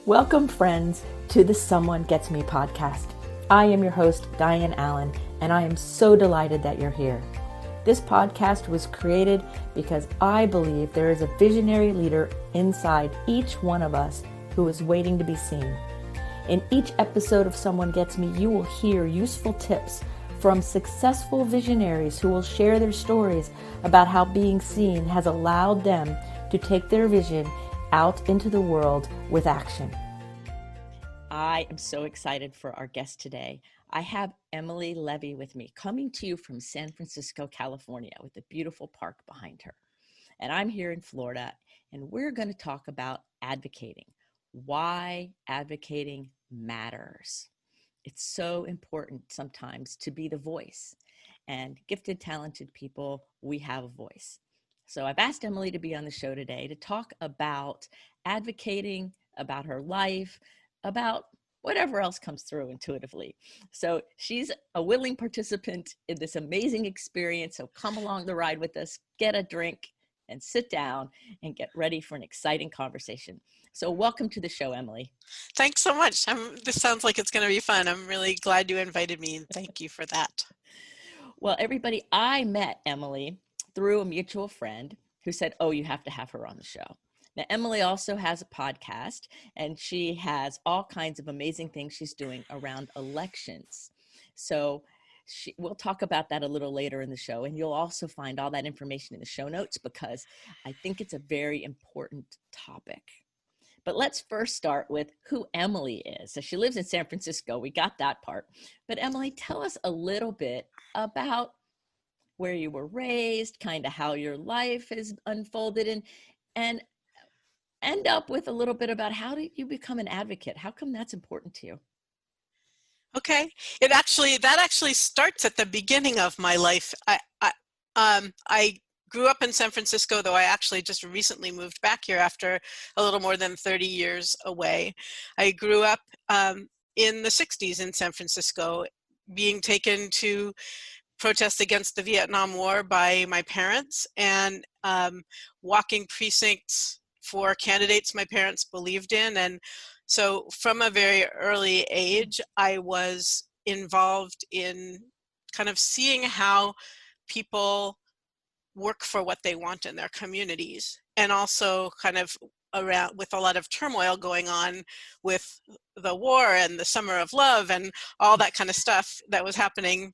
Welcome, friends, to the Someone Gets Me podcast. I am your host, Dianne A, and I am so delighted that you're here. This podcast was created because I believe there is a visionary leader inside each one of us who is waiting to be seen. In each episode of Someone Gets Me, you will hear useful tips from successful visionaries who will share their stories about how being seen has allowed them to take their vision out into the world with action. I am so excited for our guest today. I have Emily Levy with me, coming to you from San Francisco, California, with a beautiful park behind her. And I'm here in Florida, and we're going to talk about advocating, why advocating matters. It's so important sometimes to be the voice. And gifted, talented people, we have a voice. So I've asked Emily to be on the show today to talk about advocating, about her life, about whatever else comes through intuitively. So she's a willing participant in this amazing experience. So come along the ride with us, get a drink, and sit down and get ready for an exciting conversation. So welcome to the show, Emily. Thanks so much. This sounds like it's going to be fun. I'm really glad you invited me, and thank you for that. Well, everybody, I met Emily through a mutual friend who said, oh, you have to have her on the show. Now, Emily also has a podcast, and she has all kinds of amazing things she's doing around elections. So we'll talk about that a little later in the show, and you'll also find all that information in the show notes because I think it's a very important topic. But let's first start with who Emily is. So she lives in San Francisco. We got that part. But Emily, tell us a little bit about where you were raised, kind of how your life has unfolded, and end up with a little bit about how did you become an advocate? How come that's important to you? Okay, that actually starts at the beginning of my life. I grew up in San Francisco, though I actually just recently moved back here after a little more than 30 years away. I grew up in the 60s in San Francisco, being taken to protest against the Vietnam War by my parents and walking precincts for candidates my parents believed in. And so from a very early age, I was involved in kind of seeing how people work for what they want in their communities, and also kind of around with a lot of turmoil going on with the war and the Summer of Love and all that kind of stuff that was happening.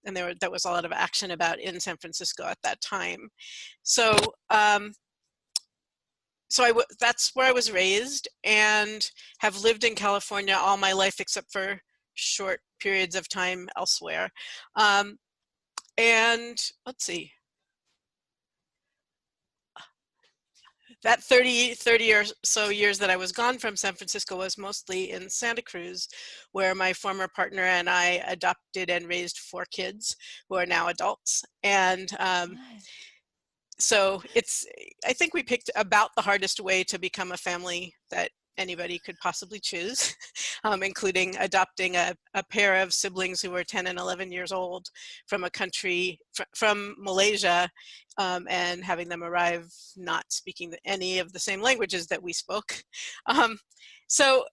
And there was a lot of action about in San Francisco at that time. So that's where I was raised, and have lived in California all my life except for short periods of time elsewhere. And let's see, that 30 or so years that I was gone from San Francisco was mostly in Santa Cruz, where my former partner and I adopted and raised 4 kids who are now adults. And so I think we picked about the hardest way to become a family that anybody could possibly choose, including adopting a pair of siblings who were 10 and 11 years old from a country, from Malaysia, and having them arrive not speaking any of the same languages that we spoke. So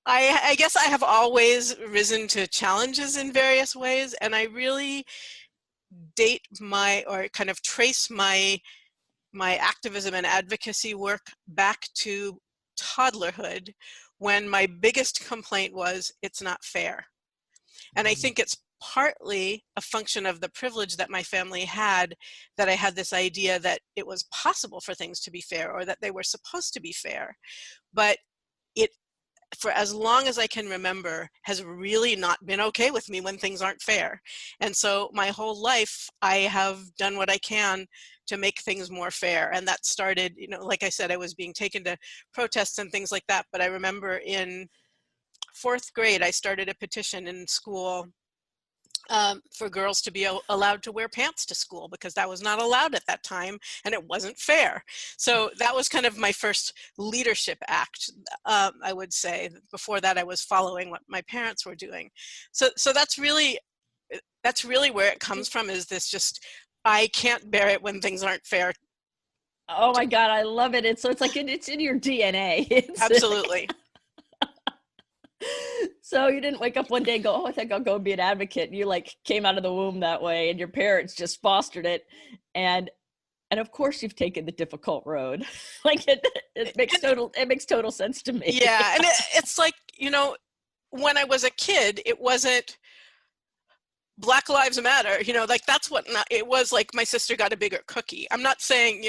I guess I have always risen to challenges in various ways, and I really trace my activism and advocacy work back to toddlerhood, when my biggest complaint was it's not fair. And I think it's partly a function of the privilege that my family had, that I had this idea that it was possible for things to be fair, or that they were supposed to be fair. But it, for as long as I can remember, has really not been okay with me when things aren't fair. And so my whole life, I have done what I can to make things more fair. And that started, like I said, I was being taken to protests and things like that. But I remember in 4th grade, I started a petition in school for girls to be allowed to wear pants to school, because that was not allowed at that time, and it wasn't fair. So that was kind of my first leadership act, I would say. Before that, I was following what my parents were doing. So that's really where it comes from, is this just, I can't bear it when things aren't fair Oh my God, I love it. It's like it's in your DNA. It's Absolutely. so you didn't wake up one day and go, oh, I think I'll go be an advocate. You like came out of the womb that way, and your parents just fostered it. And of course you've taken the difficult road. Like it makes total sense to me. Yeah, and it's like, when I was a kid, it wasn't Black Lives Matter, like that's what it was. Like my sister got a bigger cookie. I'm not saying,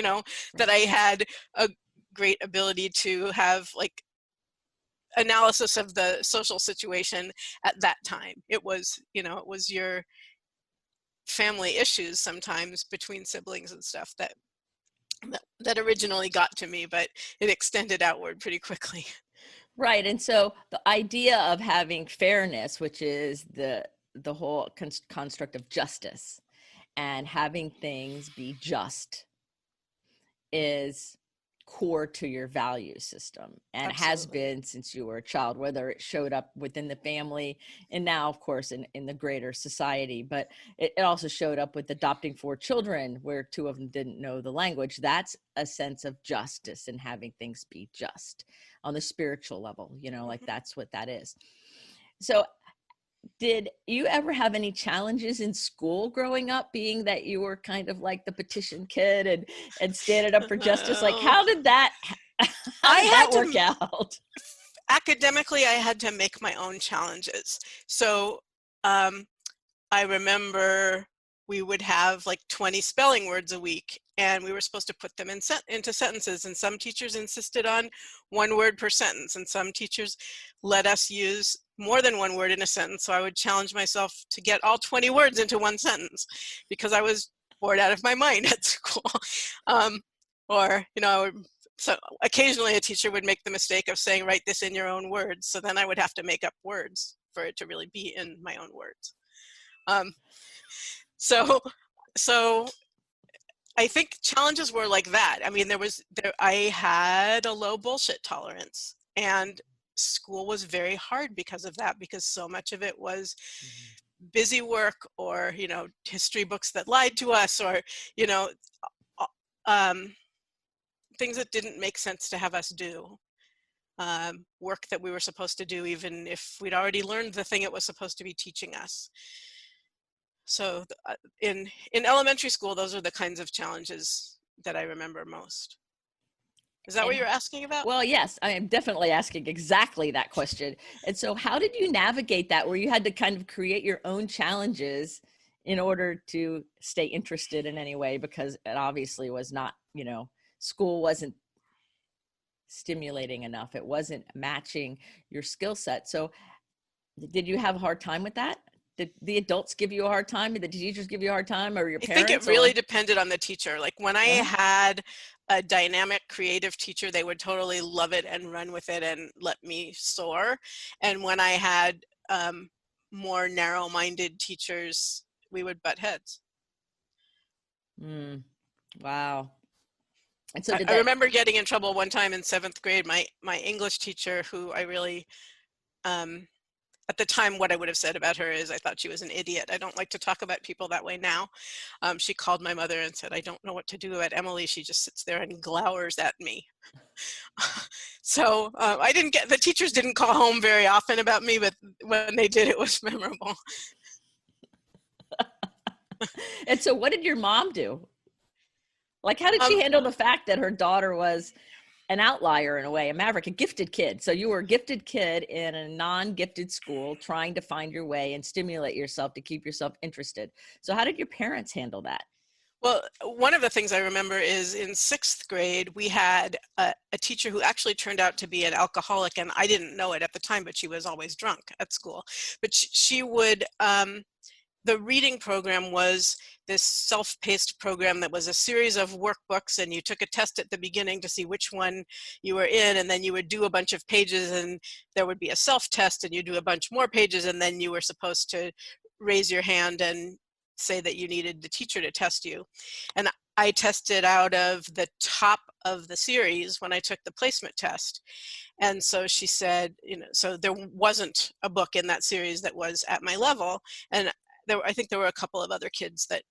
that I had a great ability to have like analysis of the social situation at that time. It was, it was your family issues sometimes between siblings and stuff that originally got to me, but it extended outward pretty quickly. Right. And so the idea of having fairness, which is the whole construct of justice and having things be just, is core to your value system, and has Absolutely. been since you were a child, whether it showed up within the family and now of course in the greater society. But it also showed up with adopting 4 children where 2 of them didn't know the language. That's a sense of justice and having things be just on the spiritual level, like that's what that is. So did you ever have any challenges in school growing up, being that you were kind of like the petition kid and standing up for justice? Like, Uh, how did that I had work to out? academically, I had to make my own challenges. So um, I remember we would have like 20 spelling words a week, and we were supposed to put them into sentences. And some teachers insisted on 1 word per sentence, and some teachers let us use more than 1 word in a sentence. So I would challenge myself to get all 20 words into 1 sentence because I was bored out of my mind at school. Or, so occasionally a teacher would make the mistake of saying, write this in your own words. So then I would have to make up words for it to really be in my own words. Um, so, so I think challenges were like that. I mean, I had a low bullshit tolerance, and school was very hard because of that, because so much of it was busy work, or, history books that lied to us, or, um, things that didn't make sense to have us do. Work that we were supposed to do, even if we'd already learned the thing it was supposed to be teaching us. So in elementary school, those are the kinds of challenges that I remember most. Is that what And you're asking about? well, yes, I am definitely asking exactly that question. And so how did you navigate that, where you had to kind of create your own challenges in order to stay interested in any way? Because it obviously was not, school wasn't stimulating enough. It wasn't matching your skill set. So did you have a hard time with that? Did the adults give you a hard time? Did the teachers give you a hard time, or your I think it parents? really Or depended on the teacher. Like when I uh had a dynamic creative teacher, they would totally love it and run with it and let me soar. And when I had more narrow-minded teachers, we would butt heads. wow. And so did I that? remember getting in trouble one time in 7th grade. My English teacher, who I really, at the time, what I would have said about her is I thought she was an idiot. I don't like to talk about people that way now. She called my mother and said, I don't know what to do about Emily. She just sits there and glowers at me. So the teachers didn't call home very often about me, but when they did, it was memorable. And so what did your mom do? Like, how did Um, she handle the fact that her daughter was an outlier in a way, a maverick, a gifted kid? So you were a gifted kid in a non-gifted school, trying to find your way and stimulate yourself to keep yourself interested. So how did your parents handle that? Well, one of the things I remember is in 6th grade, we had a teacher who actually turned out to be an alcoholic, and I didn't know it at the time, but she was always drunk at school. But she would, the reading program was this self-paced program that was a series of workbooks, and you took a test at the beginning to see which one you were in, and then you would do a bunch of pages, and there would be a self-test, and you do a bunch more pages, and then you were supposed to raise your hand and say that you needed the teacher to test you. And I tested out of the top of the series when I took the placement test. And so she said, so there wasn't a book in that series that was at my level. And I think there were a couple of other kids that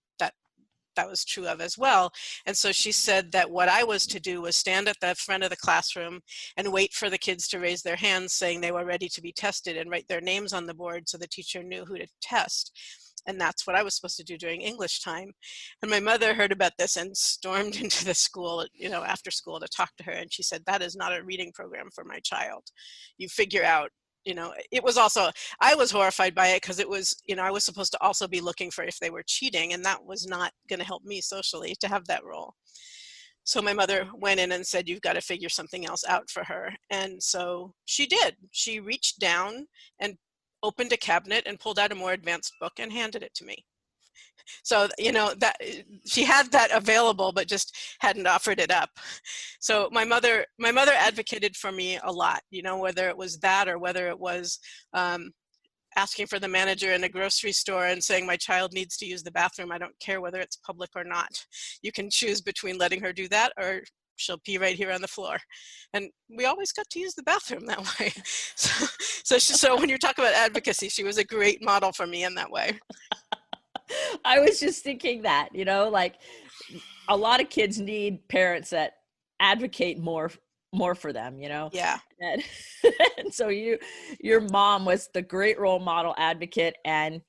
that was true of as well. And so she said that what I was to do was stand at the front of the classroom and wait for the kids to raise their hands saying they were ready to be tested and write their names on the board so the teacher knew who to test. And that's what I was supposed to do during English time. And my mother heard about this and stormed into the school, after school to talk to her. And she said, that is not a reading program for my child. You figure out, it was also, I was horrified by it because it was, I was supposed to also be looking for if they were cheating, and that was not going to help me socially to have that role. So my mother went in and said, you've got to figure something else out for her. And so she did. She reached down and opened a cabinet and pulled out a more advanced book and handed it to me. So, that she had that available, but just hadn't offered it up. So my mother advocated for me a lot, whether it was that or whether it was asking for the manager in a grocery store and saying my child needs to use the bathroom. I don't care whether it's public or not. You can choose between letting her do that or she'll pee right here on the floor. And we always got to use the bathroom that way. So when you talk about advocacy, she was a great model for me in that way. I was just thinking that, like a lot of kids need parents that advocate more for them, Yeah. And so your mom was the great role model advocate, and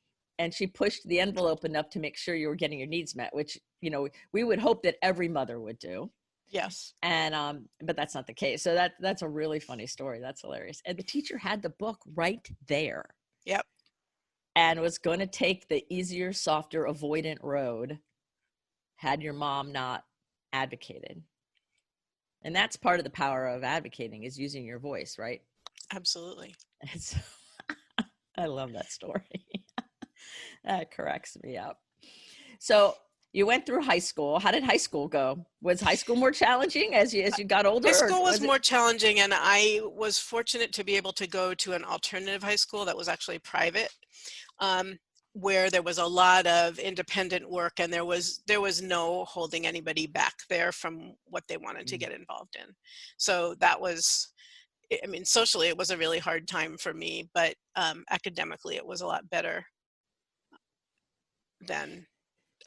she pushed the envelope enough to make sure you were getting your needs met, which, we would hope that every mother would do. Yes. And, but that's not the case. So that's a really funny story. That's hilarious. And the teacher had the book right there. Yep. And was going to take the easier, softer, avoidant road had your mom not advocated. And that's part of the power of advocating, is using your voice, right? Absolutely. I love that story. That cracks me up. So you went through high school. How did high school go? Was high school more challenging as you got older? High school was more challenging, and I was fortunate to be able to go to an alternative high school that was actually private, where there was a lot of independent work, and there was no holding anybody back there from what they wanted to get involved in. So that was, socially it was a really hard time for me, but academically it was a lot better than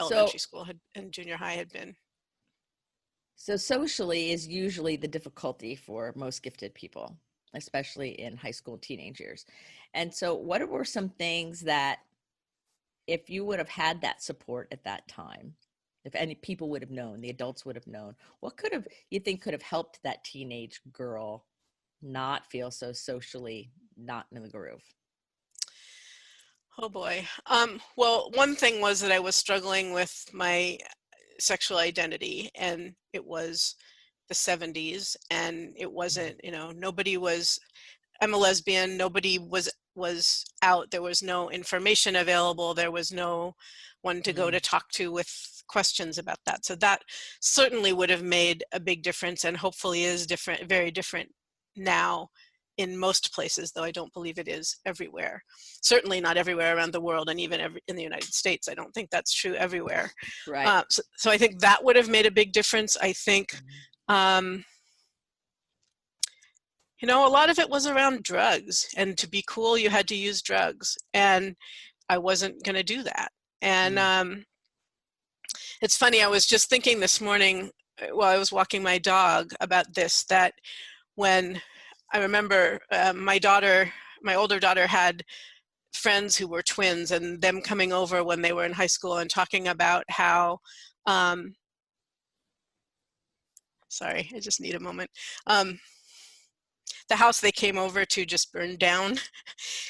elementary school and junior high had been. So socially is usually the difficulty for most gifted people, especially in high school, teenage years. And so what were some things that, if you would have had that support at that time, if any people would have known, the adults would have known, what you think could have helped that teenage girl not feel so socially not in the groove? Oh boy. Well, one thing was that I was struggling with my sexual identity, and it was the 70s, and it wasn't, nobody was, I'm a lesbian, nobody was out, there was no information available, there was no one to go to talk to with questions about that. So that certainly would have made a big difference, and hopefully is very different now in most places, though I don't believe it is everywhere. Certainly not everywhere around the world, and even in the United States, I don't think that's true everywhere. Right. So I think that would have made a big difference. I think, a lot of it was around drugs, and to be cool, you had to use drugs, and I wasn't going to do that. And it's funny, I was just thinking this morning while I was walking my dog about this, that when I remember my older daughter had friends who were twins, and them coming over when they were in high school and talking about how, sorry, I just need a moment. The house they came over to just burned down.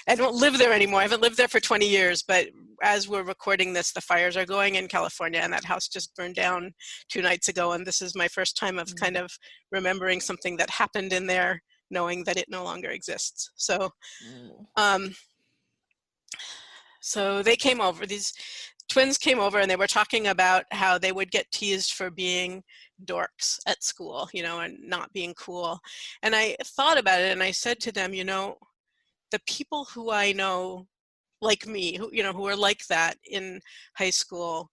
I don't live there anymore. I haven't lived there for 20 years, but as we're recording this, the fires are going in California, and that house just burned down 2 nights ago. And this is my first time of kind of remembering something that happened in there, knowing that it no longer exists. So, so they came over, these twins came over, and they were talking about how they would get teased for being dorks at school, and not being cool. And I thought about it, and I said to them, the people who I know, like me, who are like that in high school,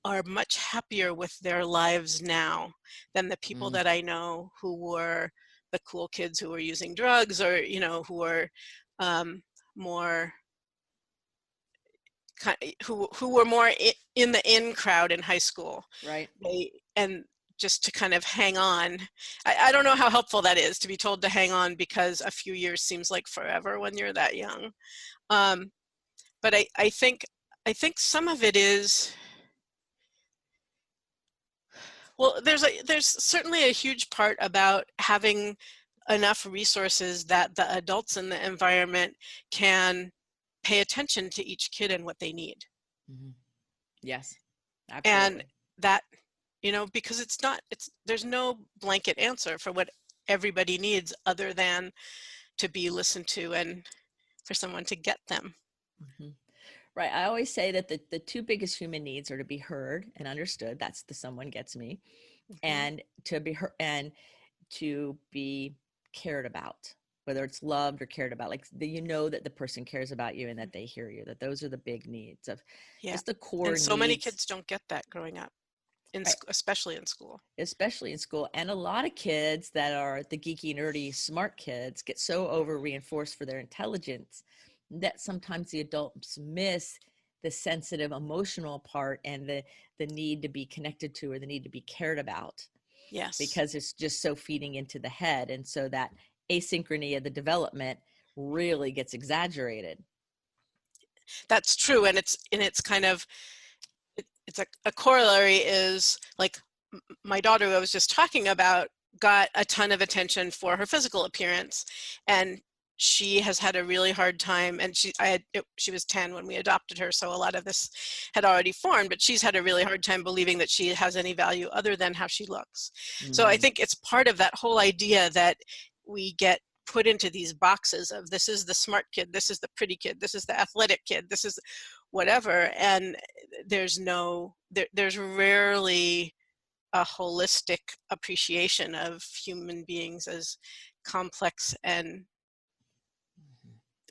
are much happier with their lives now than the people that I know who were the cool kids who were using drugs, or, who were more who were more in the in crowd in high school. Right. And just to kind of hang on. I don't know how helpful that is, to be told to hang on, because a few years seems like forever when you're that young. But I think some of it is, well, there's certainly a huge part about having enough resources that the adults in the environment can pay attention to each kid and what they need. Mm-hmm. Yes, absolutely. And that, because there's no blanket answer for what everybody needs other than to be listened to and for someone to get them. Mm-hmm. Right. I always say that the two biggest human needs are to be heard and understood. That's the someone gets me. Mm-hmm. And to be heard and to be cared about, whether it's loved or cared about, like that the person cares about you and that they hear you, that those are the big needs of just the core and so needs. many kids don't get that growing up, Right. especially in school. And a lot of kids that are the geeky, nerdy, smart kids get so over reinforced for their intelligence that sometimes the adults miss the sensitive emotional part and the need to be connected to, or the need to be cared about. Yes. Because it's just so feeding into the head. And so that asynchrony of the development really gets exaggerated. That's true. And it's kind of, it's a corollary is like my daughter, who I was just talking about, got a ton of attention for her physical appearance, and she has had a really hard time, and she was 10 when we adopted her, so a lot of this had already formed, but she's had a really hard time believing that she has any value other than how she looks. Mm-hmm. So I think it's part of that whole idea that we get put into these boxes of, this is the smart kid, this is the pretty kid, this is the athletic kid, this is whatever, and there's rarely a holistic appreciation of human beings as complex and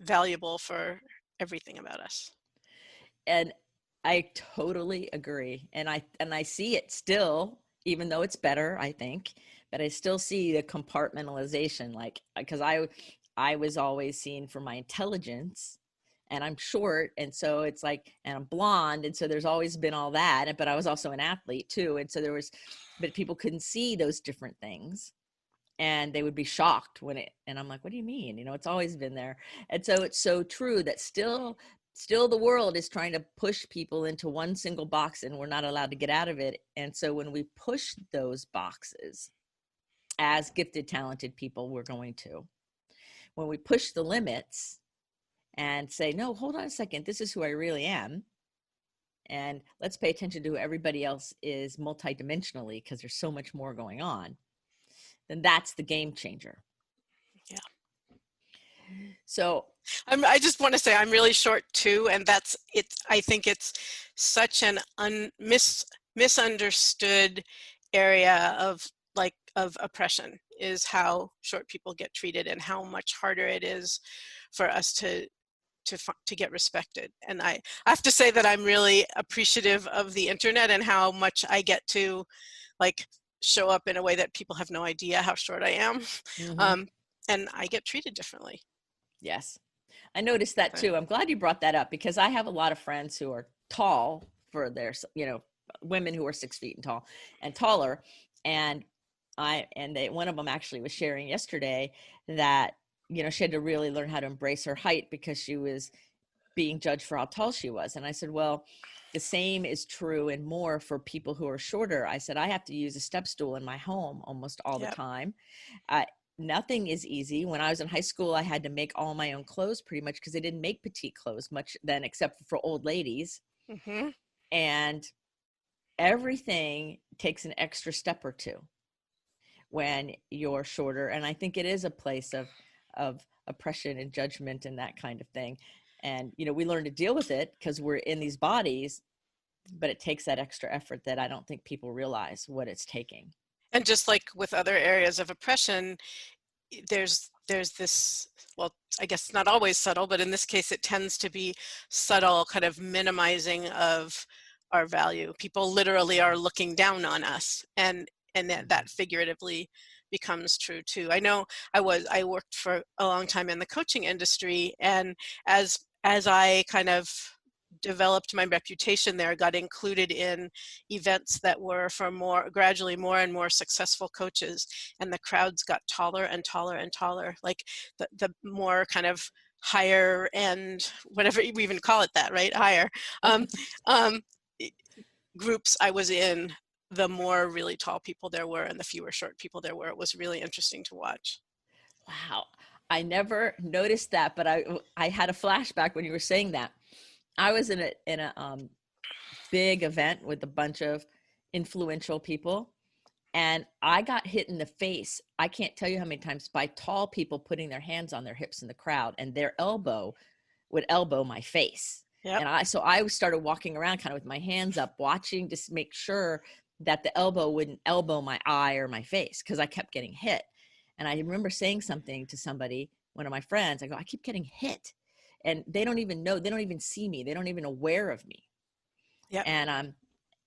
valuable for everything about us. And I totally agree. And I see it still, even though it's better, I think, but I still see the compartmentalization, like, because I was always seen for my intelligence, and I'm short, and so it's like, and I'm blonde, and so there's always been all that, but I was also an athlete too, and so but people couldn't see those different things, and they would be shocked and I'm like, what do you mean? It's always been there. And so it's so true that still the world is trying to push people into one single box, and we're not allowed to get out of it. And so when we push those boxes as gifted, talented people, when we push the limits and say, no, hold on a second, this is who I really am, and let's pay attention to who everybody else is multidimensionally, because there's so much more going on, then that's the game changer. Yeah. So I just want to say I'm really short too, and I think it's such an misunderstood area of oppression, is how short people get treated and how much harder it is for us to get respected. And I have to say that I'm really appreciative of the internet and how much I get to show up in a way that people have no idea how short I am. Mm-hmm. And I get treated differently. Yes, I noticed that too. I'm glad you brought that up, because I have a lot of friends who are tall for their, women who are 6 feet and tall and taller. And one of them actually was sharing yesterday that, she had to really learn how to embrace her height because she was being judged for how tall she was. And I said, well, the same is true and more for people who are shorter. I said, I have to use a step stool in my home almost all the time. Nothing is easy. When I was in high school, I had to make all my own clothes pretty much, because they didn't make petite clothes much then, except for old ladies. Mm-hmm. And everything takes an extra step or two when you're shorter. And I think it is a place of oppression and judgment and that kind of thing. And, we learn to deal with it because we're in these bodies, but it takes that extra effort that I don't think people realize what it's taking. And just like with other areas of oppression, there's this, well, I guess not always subtle, but in this case it tends to be subtle kind of minimizing of our value. People literally are looking down on us, and that figuratively becomes true too. I know I worked for a long time in the coaching industry, and as I kind of developed my reputation there, got included in events that were for gradually more and more successful coaches, and the crowds got taller and taller and taller, like the more kind of higher end, whatever you even call it that, right? Higher um, groups I was in, the more really tall people there were and the fewer short people there were. It was really interesting to watch. Wow. I never noticed that, but I had a flashback when you were saying that. I was in a big event with a bunch of influential people, and I got hit in the face. I can't tell you how many times by tall people putting their hands on their hips in the crowd, and their elbow would elbow my face. Yep. And I started walking around kind of with my hands up, watching to make sure that the elbow wouldn't elbow my eye or my face, because I kept getting hit. And I remember saying something to somebody, one of my friends, I go, I keep getting hit. And they don't even know, they don't even see me. They don't even aware of me. Yep.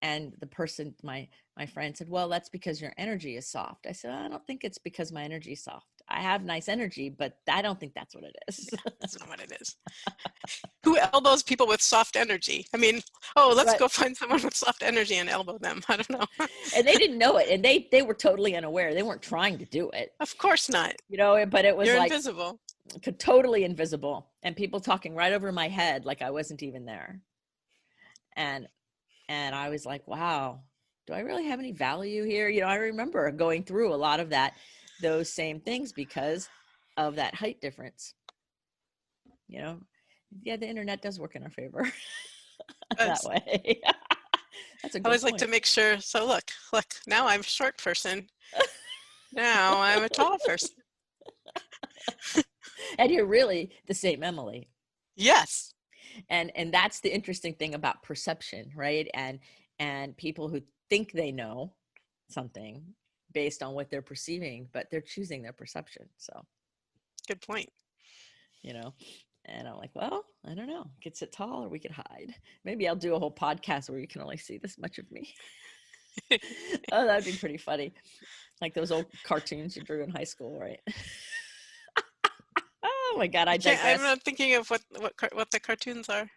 And the person, my friend said, well, that's because your energy is soft. I said, I don't think it's because my energy is soft. I have nice energy, but I don't think that's what it is. Yeah, that's not what it is. Who elbows people with soft energy? I mean, let's go find someone with soft energy and elbow them. I don't know. And they didn't know it. And they were totally unaware. They weren't trying to do it. Of course not. But it was You're like invisible. Totally invisible. And people talking right over my head like I wasn't even there. And I was like, wow, do I really have any value here? I remember going through a lot of those same things because of that height difference. Yeah, the internet does work in our favor that way. That's a good I always point. like to make sure. So look, now I'm a short person. Now I'm a tall person. And you're really the same Emily. Yes. And that's the interesting thing about perception, right? And people who think they know something based on what they're perceiving, but they're choosing their perception. So good point. And I'm like, well, I don't know. Get sit tall or we could hide. Maybe I'll do a whole podcast where you can only see this much of me. Oh, that'd be pretty funny. Like those old cartoons you drew in high school, right? Oh my God, I digress. I'm not thinking of what the cartoons are.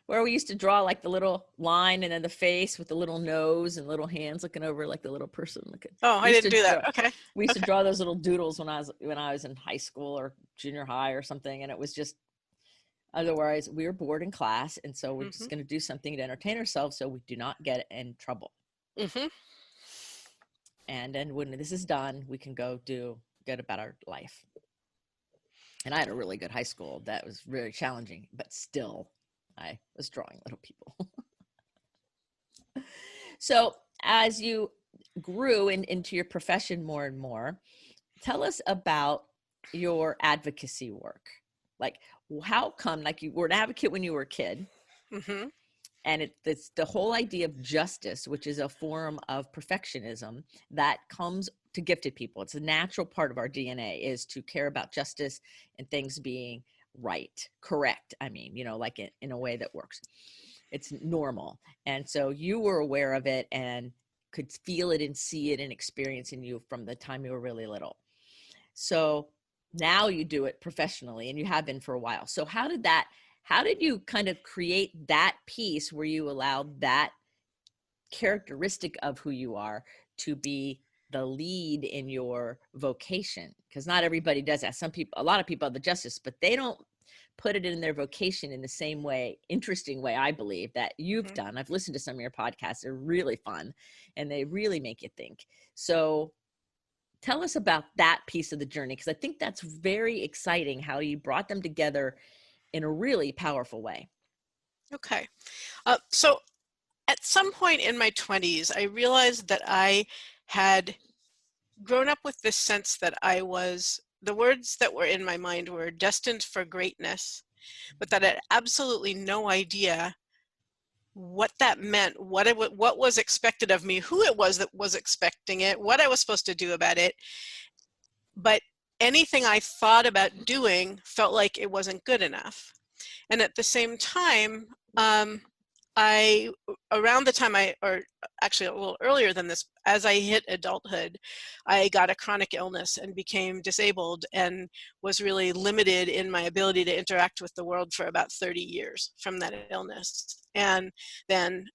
Where we used to draw like the little line and then the face with the little nose and little hands looking over like the little person looking. Oh, I didn't do that. Okay. We used to draw those little doodles when I was in high school or junior high or something, and it was just otherwise we were bored in class, and so we're just going to do something to entertain ourselves so we do not get in trouble. Mm-hmm. And then when this is done, we can go get about our life. And I had a really good high school that was really challenging, but still I was drawing little people. So as you grew into your profession more and more, tell us about your advocacy work. Like, how come, like you were an advocate when you were a kid, mm-hmm. and it's the whole idea of justice, which is a form of perfectionism that comes to gifted people. It's a natural part of our DNA is to care about justice and things being right, correct. I mean, like in a way that works. It's normal. And so you were aware of it and could feel it and see it and experience in you from the time you were really little. So now you do it professionally, and you have been for a while. So how did you kind of create that piece where you allowed that characteristic of who you are to be the lead in your vocation? Because not everybody does that. A lot of people have the justice, but they don't put it in their vocation in the same way, interesting way, I believe, that you've mm-hmm. done. I've listened to some of your podcasts. They're really fun and they really make you think. So tell us about that piece of the journey, because I think that's very exciting how you brought them together in a really powerful way. Okay. So at some point in my 20s, I realized that I had grown up with this sense that the words that were in my mind were destined for greatness, but that I had absolutely no idea what that meant, what was expected of me, who it was that was expecting it, what I was supposed to do about it. But anything I thought about doing felt like it wasn't good enough. And at the same time, around the time or actually a little earlier than this, as I hit adulthood, I got a chronic illness and became disabled and was really limited in my ability to interact with the world for about 30 years from that illness. And then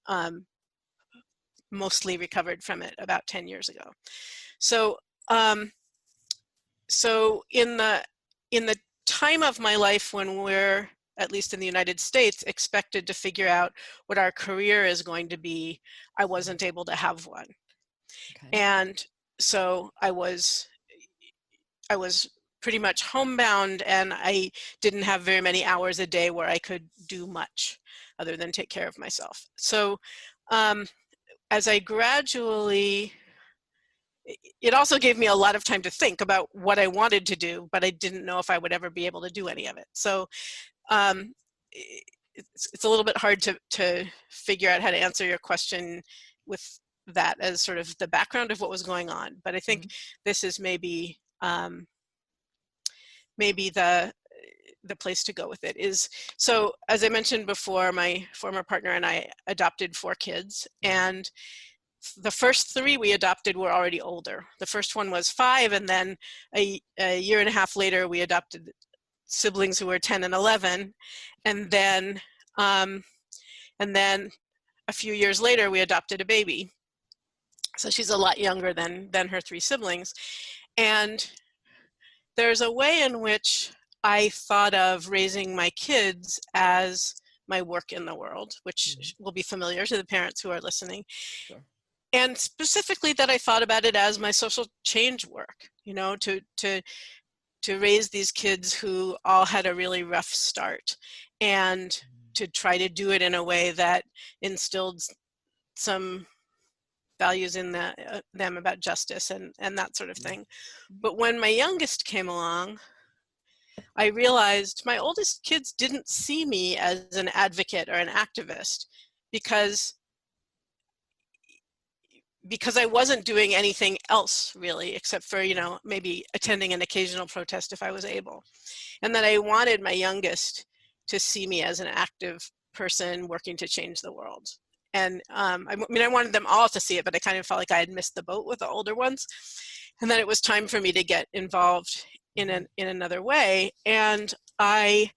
mostly recovered from it about 10 years ago. So, so in the time of my life when we're, at least in the United States, expected to figure out what our career is going to be, I wasn't able to have one. Okay. And so I was pretty much homebound, and I didn't have very many hours a day where I could do much other than take care of myself. So as I gradually, it also gave me a lot of time to think about what I wanted to do, but I didn't know if I would ever be able to do any of it. So it's a little bit hard to figure out how to answer your question with that as sort of the background of what was going on. But I think this is maybe the place to go with it is, so as I mentioned before, my former partner and I adopted 4 kids, and the first 3 we adopted were already older. The first one was 5, and then a year and a half later we adopted siblings who were 10 and 11, and then a few years later we adopted a baby. So she's a lot younger than her 3 siblings. And there's a way in which I thought of raising my kids as my work in the world, which will be familiar to the parents who are listening. Sure. And specifically that I thought about it as my social change work, you know, to raise these kids who all had a really rough start, and to try to do it in a way that instilled some values in them about justice and that sort of thing. But when my youngest came along, I realized my oldest kids didn't see me as an advocate or an activist because I wasn't doing anything else really, except for, you know, maybe attending an occasional protest if I was able. And that I wanted my youngest to see me as an active person working to change the world. And I mean, I wanted them all to see it, but I kind of felt like I had missed the boat with the older ones. And then it was time for me to get involved in another way. And I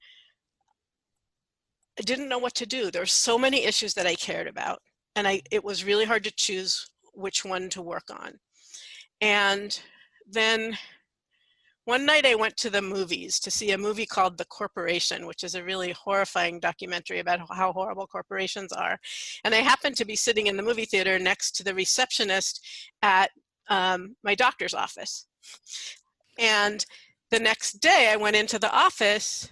didn't know what to do. There were so many issues that I cared about, and it was really hard to choose which one to work on. And then one night I went to the movies to see a movie called The Corporation, which is a really horrifying documentary about how horrible corporations are. And I happened to be sitting in the movie theater next to the receptionist at my doctor's office. And the next day I went into the office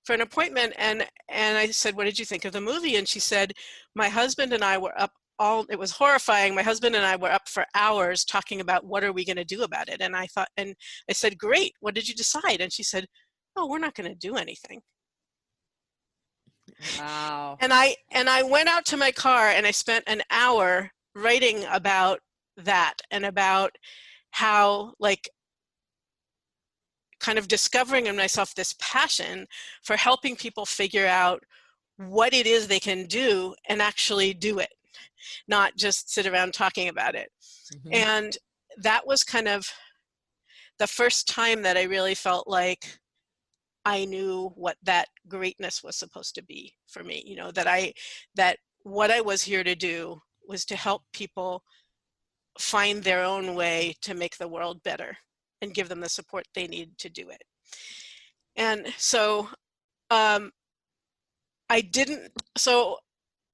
for an appointment, and I said, "What did you think of the movie?" And she said, "My husband and I were up it was horrifying. My husband and I were up for hours talking about what are we going to do about it." And I said, "Great, what did you decide?" And she said, "Oh, we're not going to do anything." Wow. And I went out to my car and I spent an hour writing about that, and about how, like, kind of discovering in myself this passion for helping people figure out what it is they can do and actually do it, not just sit around talking about it. And that was kind of the first time that I really felt like I knew what that greatness was supposed to be for me, you know, that what I was here to do was to help people find their own way to make the world better and give them the support they need to do it. And so so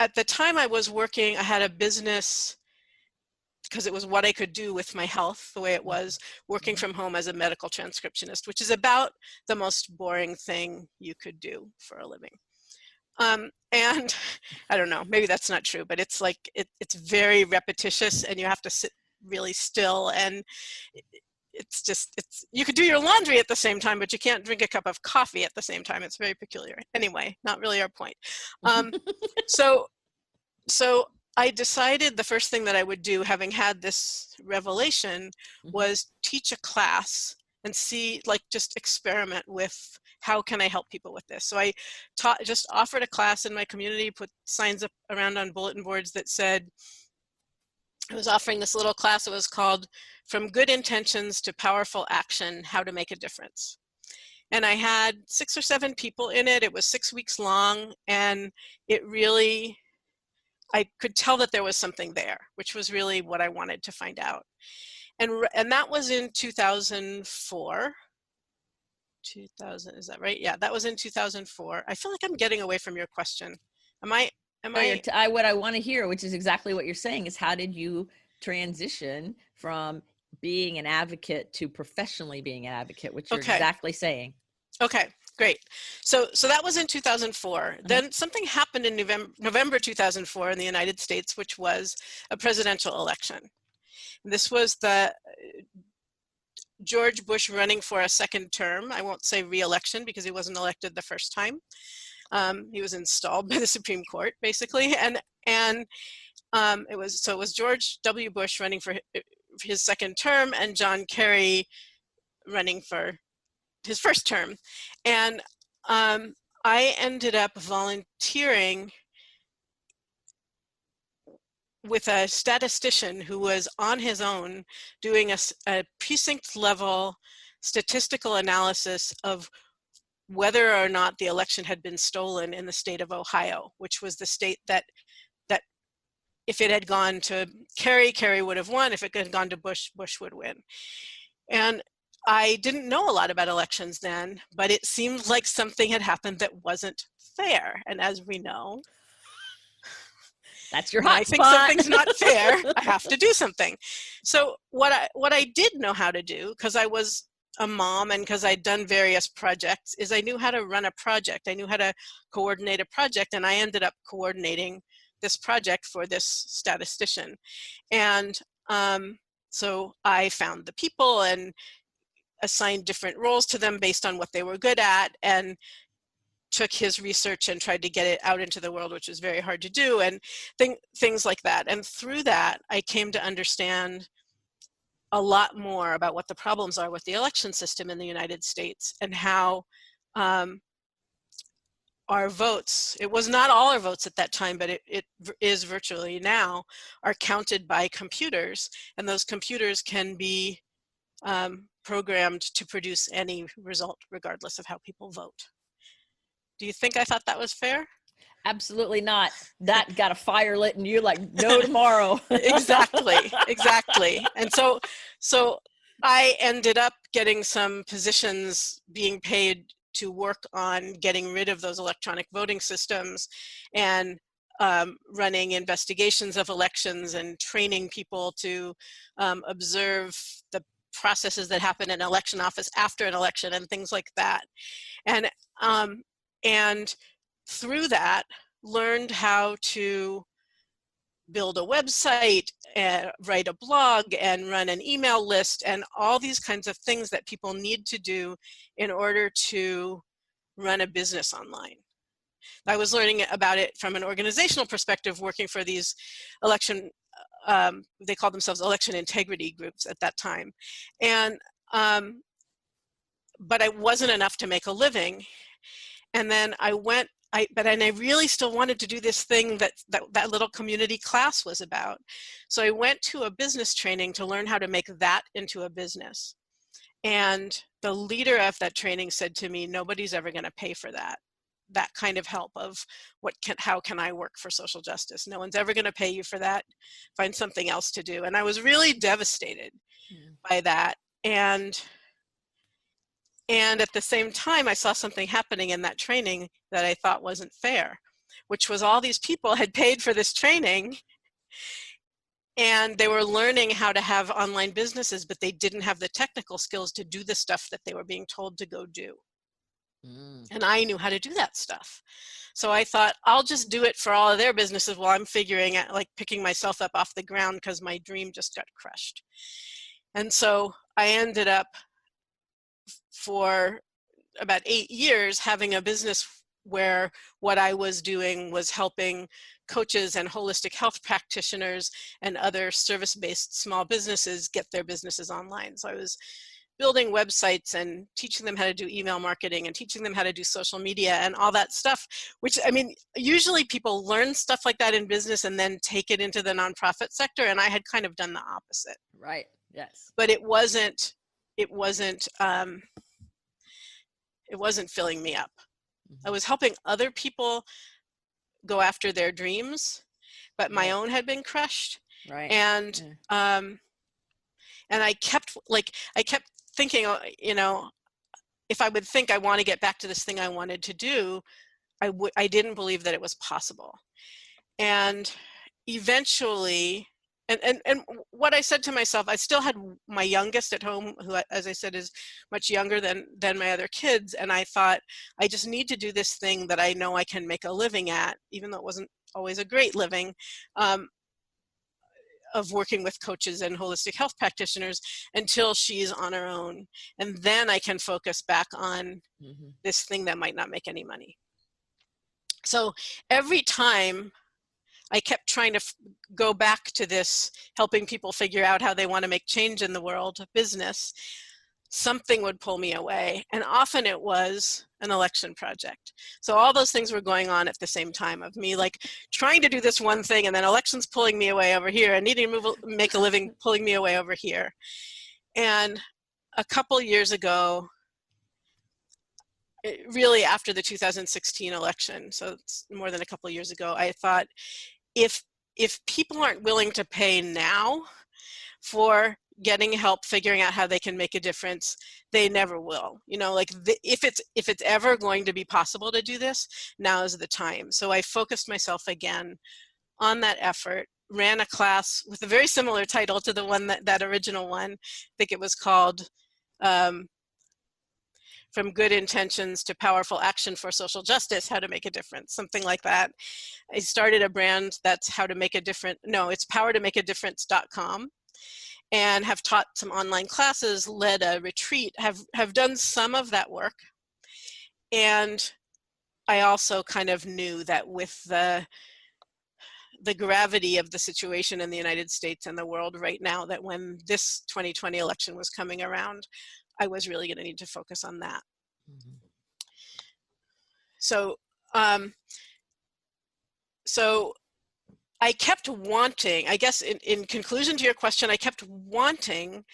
at the time I was working, I had a business because it was what I could do with my health, the way it was, working from home as a medical transcriptionist, which is about the most boring thing you could do for a living. And I don't know, maybe that's not true, but it's like, it's very repetitious, and you have to sit really still, and you could do your laundry at the same time, but you can't drink a cup of coffee at the same time. It's very peculiar. Anyway, not really our point. So I decided the first thing that I would do, having had this revelation, was teach a class and see, like, just experiment with how can I help people with this. So I just offered a class in my community, put signs up around on bulletin boards that said, I was offering this little class. It was called From Good Intentions to Powerful Action, How to Make a Difference. And I had 6 or 7 people in it. It was 6 weeks long, and it really, I could tell that there was something there, which was really what I wanted to find out. And that was in 2004. 2000, is that right? Yeah, that was in 2004. I feel like I'm getting away from your question. Am I? What I want to hear, which is exactly what you're saying, is how did you transition from being an advocate to professionally being an advocate, which you're exactly saying. Okay, great. So that was in 2004. Then something happened in November 2004 in the United States, which was a presidential election. This was the George Bush running for a second term. I won't say re-election because he wasn't elected the first time. He was installed by the Supreme Court, basically, and it was George W. Bush running for his second term, and John Kerry running for his first term. And I ended up volunteering with a statistician who was on his own doing a precinct level statistical analysis of whether or not the election had been stolen in the state of Ohio, which was the state that if it had gone to Kerry, Kerry would have won. If it had gone to Bush, Bush would win. And I didn't know a lot about elections then, but it seemed like something had happened that wasn't fair. And as we know, that's your when hot I think spot. Something's not fair, I have to do something. So what I did know how to do, because I was a mom and because I'd done various projects, is I knew how to run a project. I knew how to coordinate a project, and I ended up coordinating this project for this statistician. And so I found the people and assigned different roles to them based on what they were good at, and took his research and tried to get it out into the world, which was very hard to do, and things like that. And through that, I came to understand a lot more about what the problems are with the election system in the United States, and how our votes, it was not all our votes at that time, but it is virtually now, are counted by computers, and those computers can be programmed to produce any result regardless of how people vote. Do you think I thought that was fair? Absolutely not. That got a fire lit and you're like, no tomorrow. Exactly. And so I ended up getting some positions being paid to work on getting rid of those electronic voting systems, and running investigations of elections and training people to observe the processes that happen in an election office after an election and things like that. And through that, learned how to build a website, and write a blog, and run an email list, and all these kinds of things that people need to do in order to run a business online. I was learning about it from an organizational perspective, working for these election, they called themselves election integrity groups at that time. And, but it wasn't enough to make a living. And then I really still wanted to do this thing that little community class was about. So I went to a business training to learn how to make that into a business. And the leader of that training said to me, nobody's ever going to pay for that kind of help of how can I work for social justice? No one's ever going to pay you for that. Find something else to do. And I was really devastated by that. And at the same time, I saw something happening in that training that I thought wasn't fair, which was all these people had paid for this training, and they were learning how to have online businesses, but they didn't have the technical skills to do the stuff that they were being told to go do. And I knew how to do that stuff. So I thought, I'll just do it for all of their businesses while I'm figuring out, like, picking myself up off the ground because my dream just got crushed. And so I ended up, for about 8 years, having a business where what I was doing was helping coaches and holistic health practitioners and other service-based small businesses get their businesses online. So I was building websites and teaching them how to do email marketing and teaching them how to do social media and all that stuff, which, I mean, usually people learn stuff like that in business and then take it into the nonprofit sector. And I had kind of done the opposite. Right. Yes. But it wasn't filling me up. I was helping other people go after their dreams, but my own had been crushed. Right. And and I kept thinking, you know, if I would think I want to get back to this thing I wanted to do, I didn't believe that it was possible. And eventually, and what I said to myself, I still had my youngest at home, who, as I said, is much younger than my other kids. And I thought, I just need to do this thing that I know I can make a living at, even though it wasn't always a great living, of working with coaches and holistic health practitioners until she's on her own. And then I can focus back on this thing that might not make any money. So every time I kept trying to go back to this, helping people figure out how they want to make change in the world of business, something would pull me away. And often it was an election project. So all those things were going on at the same time, of me like trying to do this one thing and then elections pulling me away over here and needing to make a living pulling me away over here. And a couple years ago, really after the 2016 election, so it's more than a couple years ago, I thought, if people aren't willing to pay now for getting help figuring out how they can make a difference, they never will. You know, like if it's ever going to be possible to do this, now is the time. So I focused myself again on that effort, ran a class with a very similar title to the one that original one. I think it was called From Good Intentions to Powerful Action for Social Justice, How to Make a Difference, something like that. I started a brand that's it's powertomakeadifference.com, and have taught some online classes, led a retreat, have done some of that work. And I also kind of knew that with the gravity of the situation in the United States and the world right now, that when this 2020 election was coming around, I was really going to need to focus on that. So I kept wanting, I guess in conclusion to your question, I kept wanting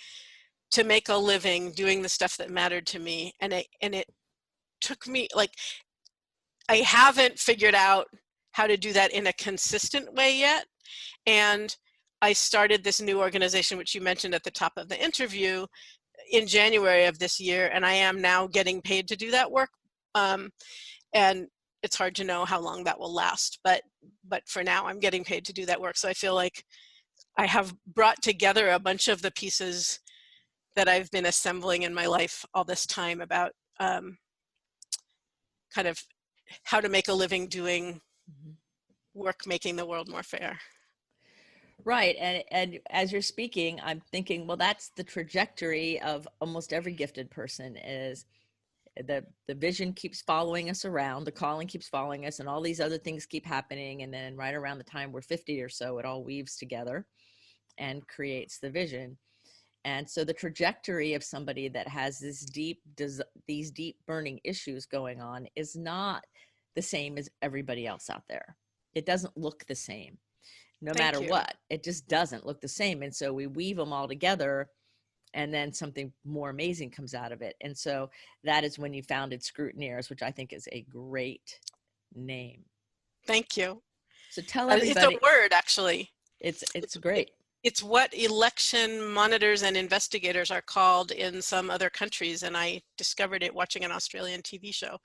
to make a living doing the stuff that mattered to me. And it took me, like, I haven't figured out how to do that in a consistent way yet. And I started this new organization, which you mentioned at the top of the interview, in January of this year. And I am now getting paid to do that work. And it's hard to know how long that will last, but for now I'm getting paid to do that work. So I feel like I have brought together a bunch of the pieces that I've been assembling in my life all this time about kind of how to make a living doing work, making the world more fair. Right. And as you're speaking, I'm thinking, well, that's the trajectory of almost every gifted person. Is the vision keeps following us around, the calling keeps following us, and all these other things keep happening. And then right around the time we're 50 or so, it all weaves together and creates the vision. And so the trajectory of somebody that has these deep burning issues going on is not the same as everybody else out there. It doesn't look the same, no matter what. It just doesn't look the same. And so we weave them all together, and then something more amazing comes out of it. And so that is when you founded Scrutineers, which I think is a great name. Thank you. So tell everybody. It's a word, actually. It's great. It's what election monitors and investigators are called in some other countries. And I discovered it watching an Australian TV show,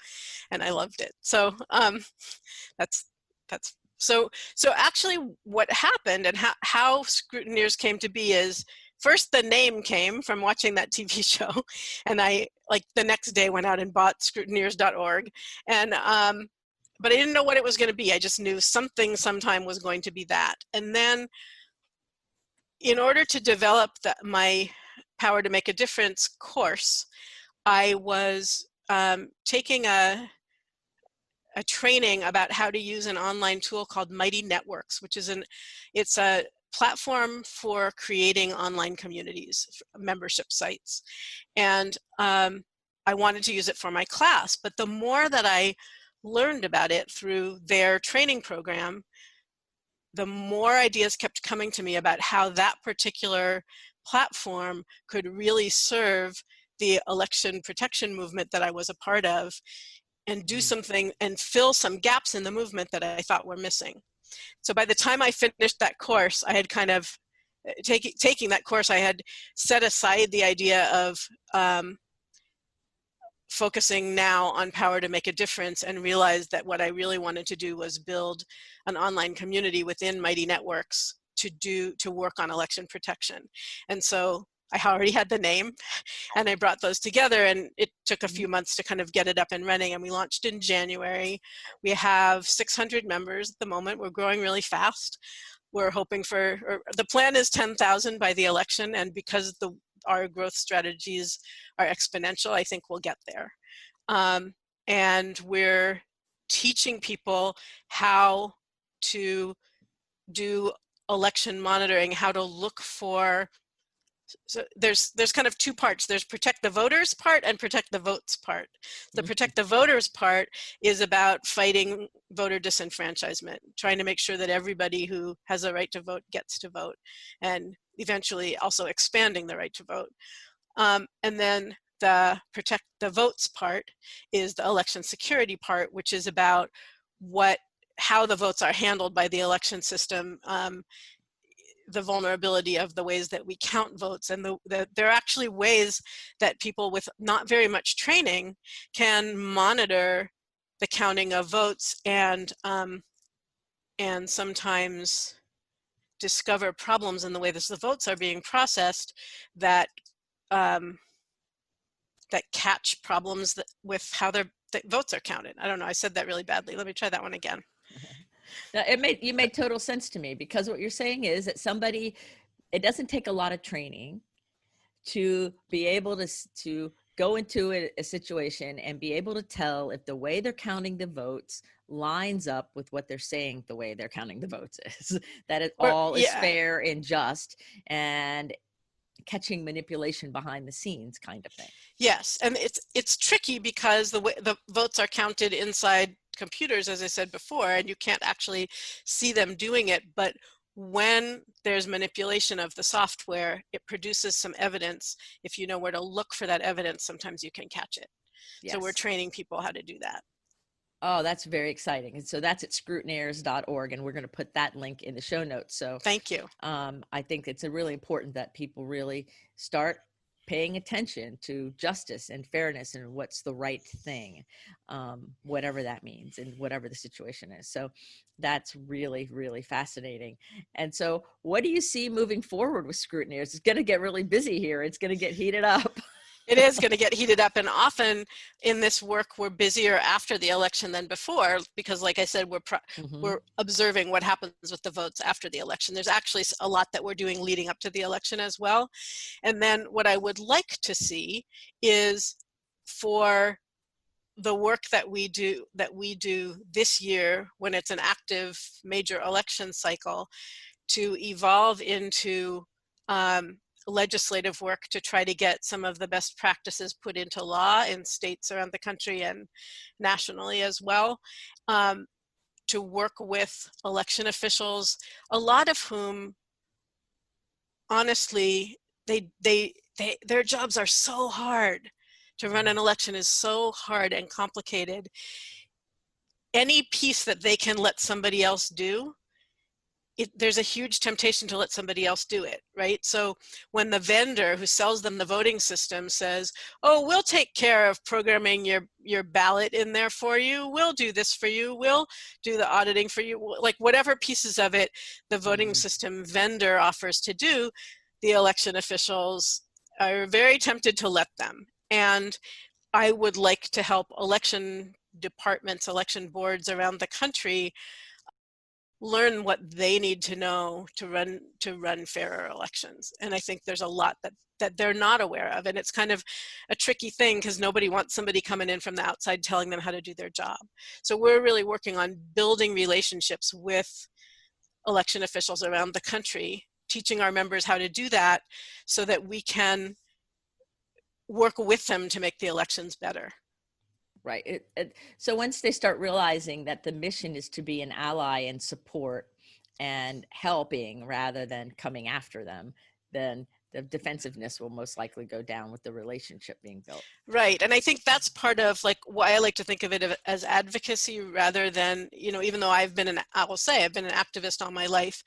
and I loved it. So so actually what happened and how Scrutineers came to be is, first, the name came from watching that TV show, and I, like, the next day went out and bought scrutineers.org, and but I didn't know what it was going to be. I just knew something sometime was going to be that. And then, in order to develop my Power to Make a Difference course, I was taking a training about how to use an online tool called Mighty Networks, which is it's a platform for creating online communities, membership sites. And I wanted to use it for my class, but the more that I learned about it through their training program, the more ideas kept coming to me about how that particular platform could really serve the election protection movement that I was a part of, and do something and fill some gaps in the movement that I thought were missing. So by the time I finished that course, I had kind of taking that course, I had set aside the idea of focusing now on power to make a difference, and realized that what I really wanted to do was build an online community within Mighty Networks to work on election protection. And so I already had the name, and I brought those together, and it took a few months to kind of get it up and running, and we launched in January. We have 600 members at the moment. We're growing really fast. We're hoping the plan is 10,000 by the election, and because our growth strategies are exponential, I think we'll get there. And we're teaching people how to do election monitoring, how to look for. So there's kind of two parts. There's protect the voters part and protect the votes part. The protect the voters part is about fighting voter disenfranchisement, trying to make sure that everybody who has a right to vote gets to vote, and eventually also expanding the right to vote. And then the protect the votes part is the election security part, which is about how the votes are handled by the election system, the vulnerability of the ways that we count votes, and there are actually ways that people with not very much training can monitor the counting of votes, and sometimes discover problems in the way that the votes are being processed that catch problems with how the votes are counted. I don't know, I said that really badly. Let me try that one again. Now, you made total sense to me, because what you're saying is that it doesn't take a lot of training to be able to go into a situation and be able to tell if the way they're counting the votes lines up with what they're saying the way they're counting the votes is, that it all is fair and just, and catching manipulation behind the scenes kind of thing. Yes, and it's tricky because the way the votes are counted inside computers, as I said before, and you can't actually see them doing it, but when there's manipulation of the software, it produces some evidence. If you know where to look for that evidence, sometimes you can catch it. Yes. So we're training people how to do that. Oh, that's very exciting. And so that's at scrutineers.org, and we're going to put that link in the show notes. So thank you. I think it's really important that people really start paying attention to justice and fairness and what's the right thing, whatever that means and whatever the situation is. So that's really, really fascinating. And so what do you see moving forward with Scrutineers? It's going to get really busy here. It's going to get heated up. It is going to get heated up, and often in this work we're busier after the election than before, because like I said, we're observing what happens with the votes after the election. There's actually a lot that we're doing leading up to the election as well. And then what I would like to see is for the work that we do this year, when it's an active major election cycle, to evolve into legislative work to try to get some of the best practices put into law in states around the country and nationally as well, to work with election officials, a lot of whom, honestly, their jobs are so hard. To run an election is so hard and complicated. Any piece that they can let somebody else do, there's a huge temptation to let somebody else do it, right? So when the vendor who sells them the voting system says, oh, we'll take care of programming your ballot in there for you, we'll do this for you, we'll do the auditing for you, like whatever pieces of it the voting system vendor offers to do, the election officials are very tempted to let them. And I would like to help election departments, election boards around the country learn what they need to know to run fairer elections. And I think there's a lot that they're not aware of. And it's kind of a tricky thing because nobody wants somebody coming in from the outside telling them how to do their job. So we're really working on building relationships with election officials around the country, teaching our members how to do that so that we can work with them to make the elections better. Right. So once they start realizing that the mission is to be an ally and support and helping rather than coming after them, then the defensiveness will most likely go down with the relationship being built. Right. And I think that's part of like why I like to think of it as advocacy rather than, you know, even though I've been an activist all my life,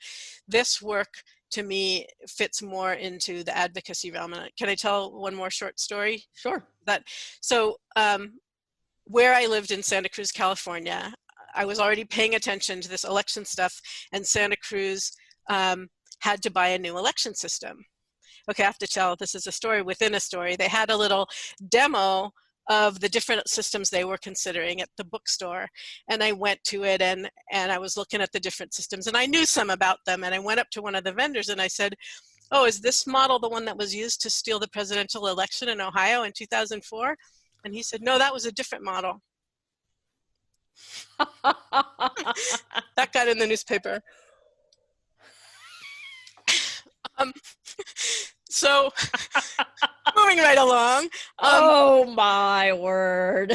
this work to me fits more into the advocacy realm. Can I tell one more short story? Sure. Where I lived in Santa Cruz, California, I was already paying attention to this election stuff, and Santa Cruz had to buy a new election system. Okay, I have to tell, this is a story within a story. They had a little demo of the different systems they were considering at the bookstore. And I went to it and I was looking at the different systems and I knew some about them. And I went up to one of the vendors and I said, oh, is this model the one that was used to steal the presidential election in Ohio in 2004? And he said, no, that was a different model. That got in the newspaper. So moving right along. Oh my word.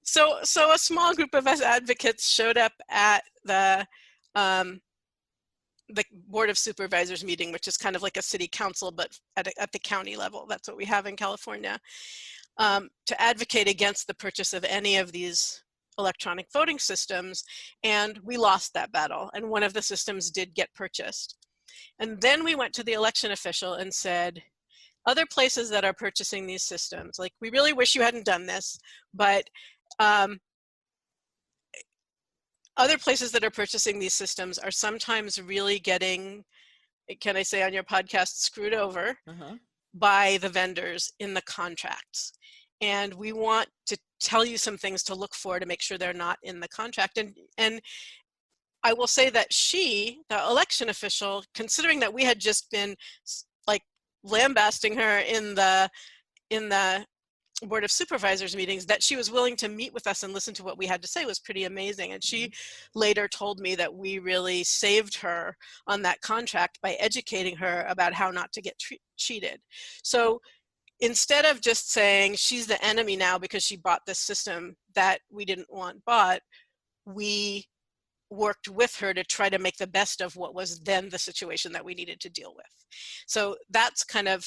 So a small group of us advocates showed up at the Board of Supervisors meeting, which is kind of like a city council, but at the county level. That's what we have in California, to advocate against the purchase of any of these electronic voting systems. And we lost that battle. And one of the systems did get purchased. And then we went to the election official and said, other places that are purchasing these systems, like, we really wish you hadn't done this, but other places that are purchasing these systems are sometimes really getting, can I say on your podcast, screwed over by the vendors in the contracts. And we want to tell you some things to look for to make sure they're not in the contract. And I will say that she, the election official, considering that we had just been like lambasting her in the Board of Supervisors meetings, that she was willing to meet with us and listen to what we had to say was pretty amazing. And she later told me that we really saved her on that contract by educating her about how not to get cheated. So instead of just saying she's the enemy now because she bought this system that we didn't want bought, we worked with her to try to make the best of what was then the situation that we needed to deal with. So that's kind of,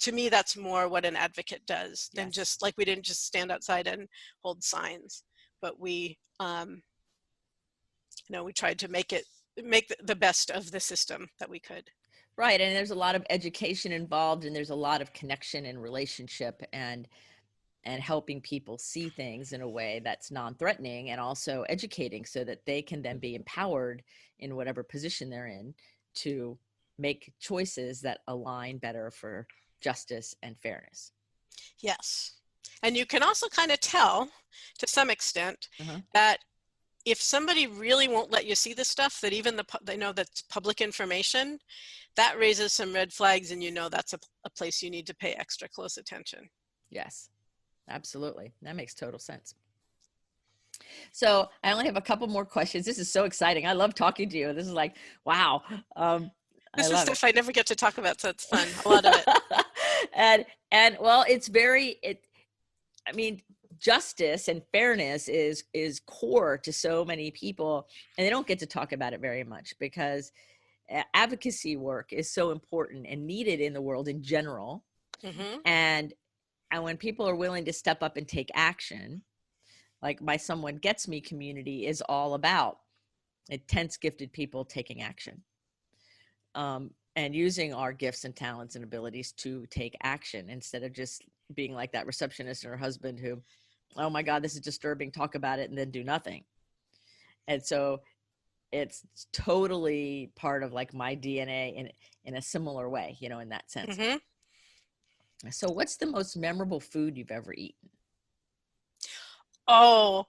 to me, that's more what an advocate does than just like, we didn't just stand outside and hold signs, but we, we tried to make the best of the system that we could. Right. And there's a lot of education involved, and there's a lot of connection and relationship and helping people see things in a way that's non-threatening, and also educating so that they can then be empowered in whatever position they're in to make choices that align better for justice and fairness. Yes. And you can also kind of tell to some extent that if somebody really won't let you see the stuff, that even they know that's public information, that raises some red flags, and that's a place you need to pay extra close attention. Yes. Absolutely. That makes total sense. So I only have a couple more questions. This is so exciting. I love talking to you. This is like, wow. This is stuff I never get to talk about, so it's fun. A lot of it. and well, I mean, justice and fairness is core to so many people, and they don't get to talk about it very much because advocacy work is so important and needed in the world in general. And when people are willing to step up and take action, like my Someone Gets Me community is all about intense gifted people taking action, and using our gifts and talents and abilities to take action instead of just being like that receptionist and her husband who, oh my God, this is disturbing, talk about it and then do nothing. And so it's totally part of like my DNA in a similar way, in that sense. So what's the most memorable food you've ever eaten? Oh,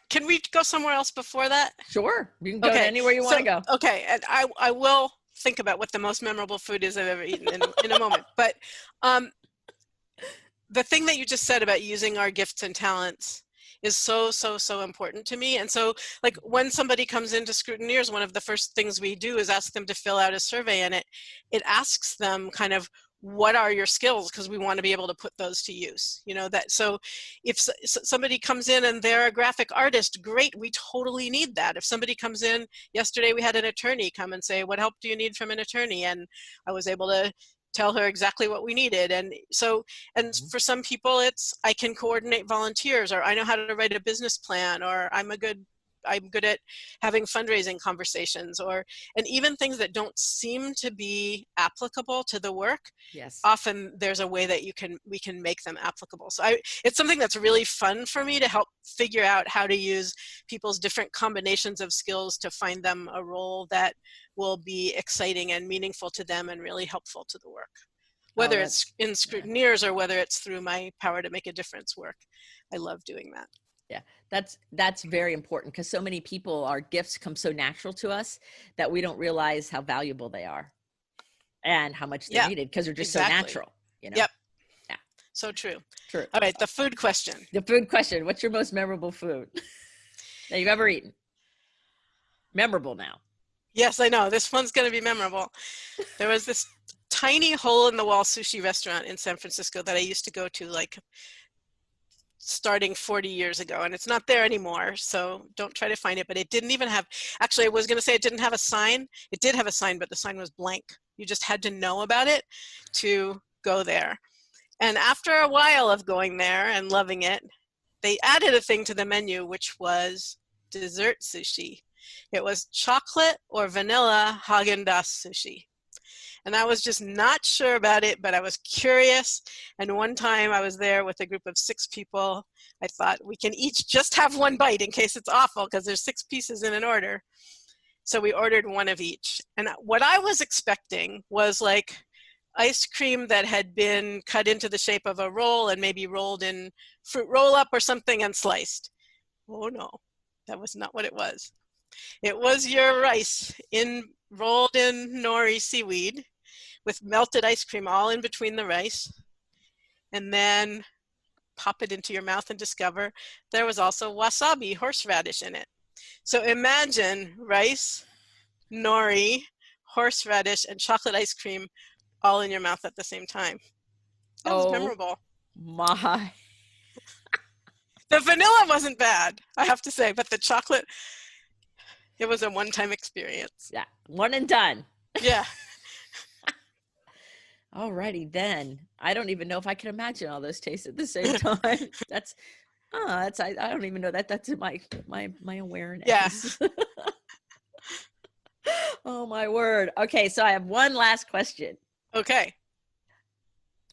can we go somewhere else before that? Sure. You can go anywhere you want to go. Okay. And I will think about what the most memorable food is I've ever eaten in a moment. But the thing that you just said about using our gifts and talents is so, so, so important to me. And so like when somebody comes into scrutineers, one of the first things we do is ask them to fill out a survey, and it asks them kind of, what are your skills? Because we want to be able to put those to use, you know, that. So if somebody comes in and they're a graphic artist, great, we totally need that. If somebody comes in, yesterday we had an attorney come and say, what help do you need from an attorney? And I was able to tell her exactly what we needed. And so, and for some people it's, I can coordinate volunteers, or I know how to write a business plan, or I'm good at having fundraising conversations, or, and even things that don't seem to be applicable to the work. Yes. Often there's a way that we can make them applicable. So it's something that's really fun for me to help figure out how to use people's different combinations of skills to find them a role that will be exciting and meaningful to them and really helpful to the work. Whether it's in scrutineers or whether it's through my Power to Make a Difference work. I love doing that. Yeah, that's very important, because so many people, our gifts come so natural to us that we don't realize how valuable they are and how much they're needed, because they're just so natural, you know? Yep. Yeah. So true. True. All right, the food question. The food question. What's your most memorable food that you've ever eaten? Memorable now. Yes, I know. This one's going to be memorable. There was this tiny hole-in-the-wall sushi restaurant in San Francisco that I used to go to, like, starting 40 years ago, and it's not there anymore, so don't try to find it. But it didn't even have, actually I was going to say it didn't have a sign. It did have a sign, but the sign was blank. You just had to know about it to go there. And after a while of going there and loving it, they added a thing to the menu, which was dessert sushi. It was chocolate or vanilla Haagen-Dazs sushi. And I was just not sure about it, but I was curious. And one time I was there with a group of 6 people. I thought we can each just have one bite in case it's awful, because there's 6 pieces in an order. So we ordered one of each. And what I was expecting was like ice cream that had been cut into the shape of a roll and maybe rolled in fruit roll-up or something and sliced. Oh no, that was not what it was. It was your rice rolled in nori seaweed with melted ice cream all in between the rice, and then pop it into your mouth and discover there was also wasabi, horseradish, in it. So imagine rice, nori, horseradish, and chocolate ice cream all in your mouth at the same time. That was memorable. My. The vanilla wasn't bad, I have to say, but the chocolate, it was a one-time experience. Yeah, one and done. Yeah. Alrighty then. I don't even know if I can imagine all those tastes at the same time. I don't even know that that's in my awareness. Yeah. Oh my word. Okay, so I have one last question. Okay.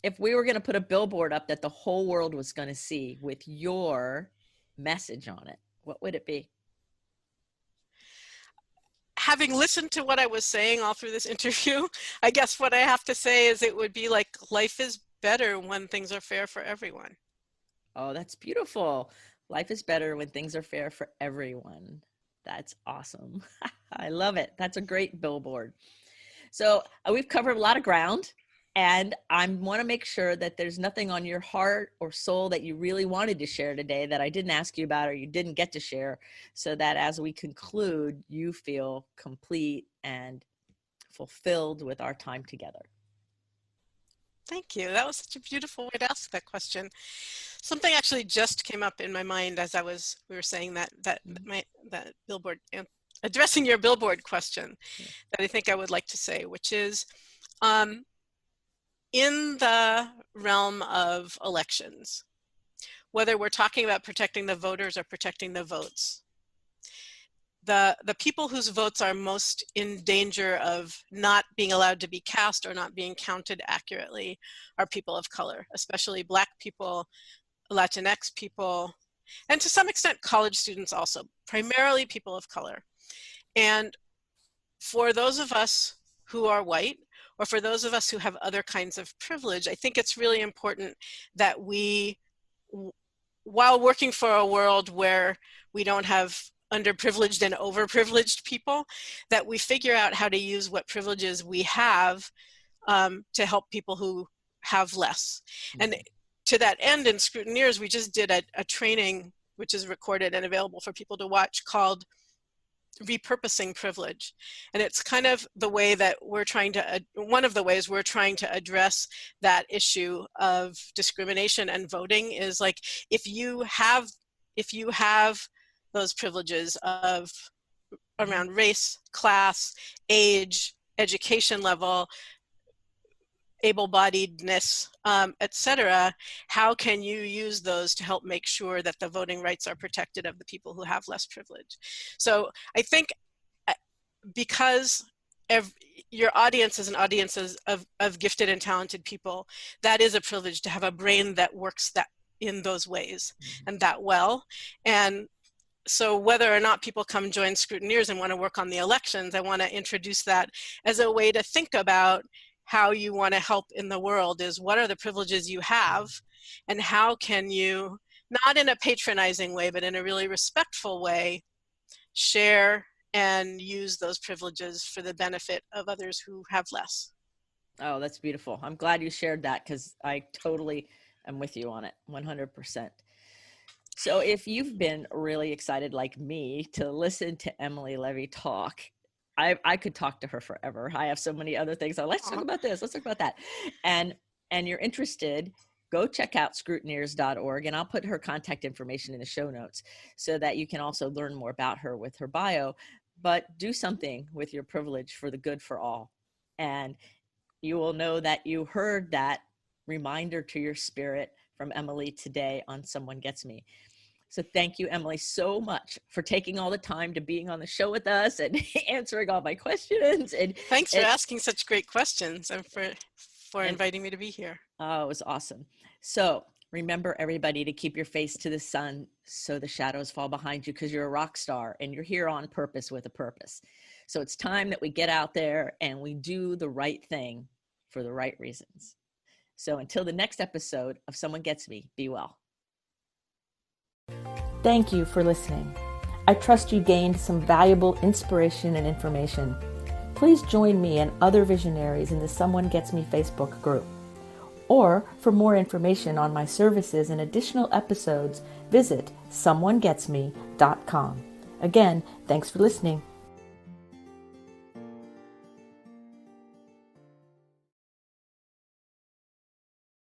If we were going to put a billboard up that the whole world was going to see with your message on it, what would it be? Having listened to what I was saying all through this interview, I guess what I have to say is it would be like, life is better when things are fair for everyone. Oh, that's beautiful. Life is better when things are fair for everyone. That's awesome. I love it. That's a great billboard. So we've covered a lot of ground, and I want to make sure that there's nothing on your heart or soul that you really wanted to share today that I didn't ask you about or you didn't get to share, so that as we conclude, you feel complete and fulfilled with our time together. Thank you. That was such a beautiful way to ask that question. Something actually just came up in my mind as we were saying that billboard, addressing your billboard question, that I think I would like to say, which is, in the realm of elections, whether we're talking about protecting the voters or protecting the votes, the people whose votes are most in danger of not being allowed to be cast or not being counted accurately are people of color, especially Black people, Latinx people, and to some extent college students also, primarily people of color. And for those of us who are white, or for those of us who have other kinds of privilege, I think it's really important that we, while working for a world where we don't have underprivileged and overprivileged people, that we figure out how to use what privileges we have to help people who have less. And to that end, in scrutineers, we just did a training which is recorded and available for people to watch, called Repurposing Privilege. And it's kind of the way that we're trying to, one of the ways we're trying to address that issue of discrimination and voting is like, if you have those privileges of around race, class, age, education level, able-bodiedness, etc., how can you use those to help make sure that the voting rights are protected of the people who have less privilege? So I think because your audience is an audience of gifted and talented people, that is a privilege to have a brain that works that in those ways and that well. And so whether or not people come join scrutineers and want to work on the elections, I want to introduce that as a way to think about how you want to help in the world, is what are the privileges you have, and how can you, not in a patronizing way, but in a really respectful way, share and use those privileges for the benefit of others who have less. Oh, that's beautiful. I'm glad you shared that, because I totally am with you on it, 100%. So if you've been really excited like me to listen to Emily Levy talk, I could talk to her forever. I have so many other things. So let's talk about this. Let's talk about that. And you're interested, go check out scrutineers.org, and I'll put her contact information in the show notes so that you can also learn more about her with her bio. But do something with your privilege for the good for all. And you will know that you heard that reminder to your spirit from Emily today on Someone Gets Me. So thank you, Emily, so much for taking all the time to being on the show with us and answering all my questions. And thanks for asking such great questions and for inviting me to be here. Oh, it was awesome. So remember, everybody, to keep your face to the sun so the shadows fall behind you, because you're a rock star and you're here on purpose with a purpose. So it's time that we get out there and we do the right thing for the right reasons. So until the next episode of Someone Gets Me, be well. Thank you for listening. I trust you gained some valuable inspiration and information. Please join me and other visionaries in the Someone Gets Me Facebook group. Or for more information on my services and additional episode's, visit someonegetsme.com. Again, thanks for listening.